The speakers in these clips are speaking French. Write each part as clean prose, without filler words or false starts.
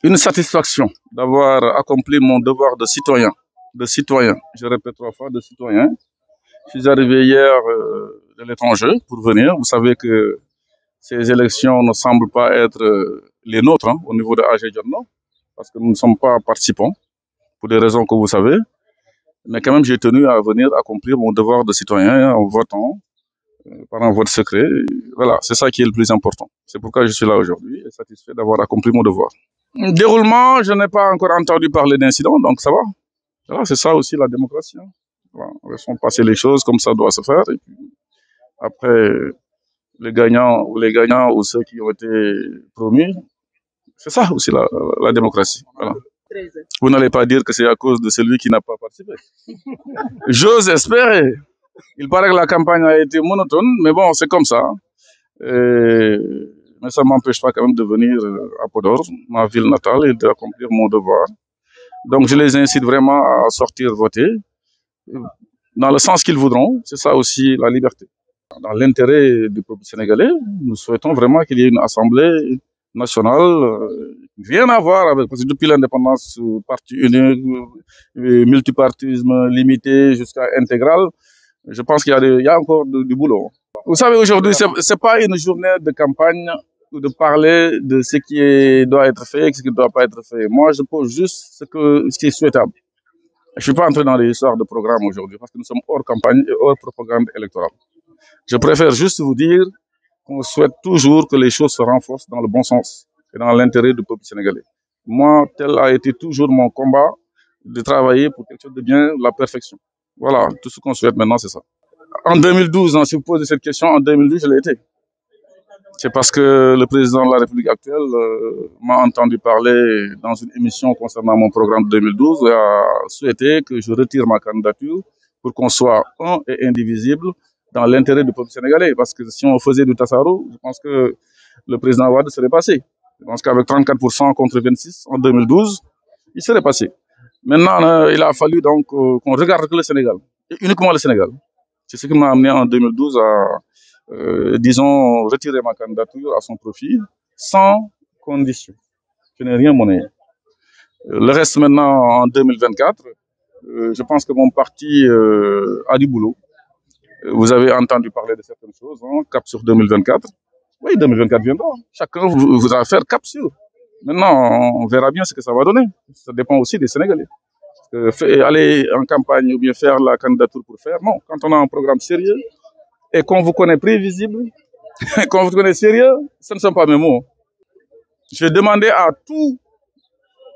Une satisfaction d'avoir accompli mon devoir de citoyen, je répète 3 fois, de citoyen. Je suis arrivé hier de l'étranger pour venir. Vous savez que ces élections ne semblent pas être les nôtres au niveau de AG Diorno, parce que nous ne sommes pas participants, pour des raisons que vous savez. Mais quand même, j'ai tenu à venir accomplir mon devoir de citoyen en votant par un vote secret. Voilà, c'est ça qui est le plus important. C'est pourquoi je suis là aujourd'hui et satisfait d'avoir accompli mon devoir. Déroulement, je n'ai pas encore entendu parler d'incident, donc ça va. Voilà, c'est ça aussi la démocratie. Voilà, laissons passer les choses comme ça doit se faire. Et puis après, les gagnants ou ceux qui ont été promus, c'est ça aussi la démocratie. Voilà. Vous n'allez pas dire que c'est à cause de celui qui n'a pas participé. J'ose espérer. Il paraît que la campagne a été monotone, mais bon, c'est comme ça. Mais ça ne m'empêche pas quand même de venir à Podor, ma ville natale, et d'accomplir mon devoir. Donc je les incite vraiment à sortir voter, dans le sens qu'ils voudront. C'est ça aussi la liberté. Dans l'intérêt du peuple sénégalais, nous souhaitons vraiment qu'il y ait une assemblée nationale, rien à voir avec, parce que depuis l'indépendance, parti unique, multipartisme limité jusqu'à intégral, je pense qu'il y a encore du boulot. Vous savez, aujourd'hui, c'est pas une journée de campagne ou de parler de ce qui doit être fait et ce qui ne doit pas être fait. Moi, je pose juste ce qui est souhaitable. Je suis pas entré dans les histoires de programme aujourd'hui parce que nous sommes hors campagne et hors propagande électorale. Je préfère juste vous dire qu'on souhaite toujours que les choses se renforcent dans le bon sens et dans l'intérêt du peuple sénégalais. Moi, tel a été toujours mon combat de travailler pour quelque chose de bien, la perfection. Voilà, tout ce qu'on souhaite maintenant, c'est ça. En 2012, si vous posez cette question, en 2012, je l'ai été. C'est parce que le président de la République actuelle m'a entendu parler dans une émission concernant mon programme de 2012 et a souhaité que je retire ma candidature pour qu'on soit un et indivisible dans l'intérêt du peuple sénégalais. Parce que si on faisait du tassaro, je pense que le président Wade serait passé. Je pense qu'avec 34% contre 26% en 2012, il serait passé. Maintenant, il a fallu donc qu'on regarde que le Sénégal, et uniquement le Sénégal. C'est ce qui m'a amené en 2012 à, disons, retirer ma candidature à son profit, sans condition. Je n'ai rien monnaie. Le reste maintenant, en 2024, je pense que mon parti a du boulot. Vous avez entendu parler de certaines choses, cap sur 2024. Oui, 2024 viendra. Chacun voudra faire cap sur. Maintenant, on verra bien ce que ça va donner. Ça dépend aussi des Sénégalais. Aller en campagne ou bien faire la candidature pour faire, non. Quand on a un programme sérieux et qu'on vous connaît prévisible, qu'on vous connaît sérieux, ce ne sont pas mes mots. Je vais demander à tous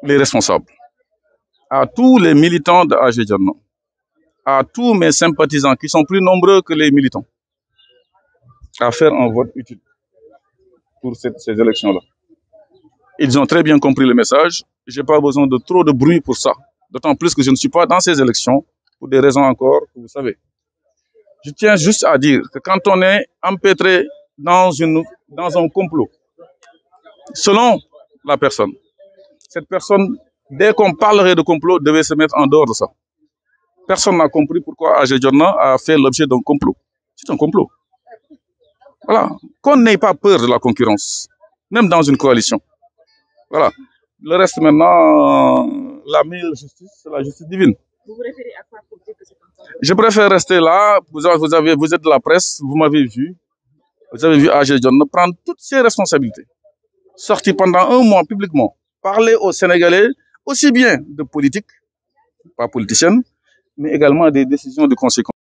les responsables, à tous les militants de AG Diorno, à tous mes sympathisants qui sont plus nombreux que les militants, à faire un vote utile pour ces élections-là. Ils ont très bien compris le message. Je n'ai pas besoin de trop de bruit pour ça. D'autant plus que je ne suis pas dans ces élections pour des raisons encore que vous savez. Je tiens juste à dire que quand on est empêtré dans un complot, selon la personne, cette personne, dès qu'on parlerait de complot, devait se mettre en dehors de ça. Personne n'a compris pourquoi AG Diorno a fait l'objet d'un complot. C'est un complot. Voilà. Qu'on n'ait pas peur de la concurrence, même dans une coalition. Voilà. Le reste maintenant, la meilleure justice, c'est la justice divine. Vous référez à quoi pour dire que c'est comme ça? Je préfère rester là. Vous êtes de la presse, vous m'avez vu. Vous avez vu AG Diorno prendre toutes ses responsabilités. Sortir pendant un mois publiquement, parler aux Sénégalais aussi bien de politique, pas politicienne, mais également des décisions de conséquences.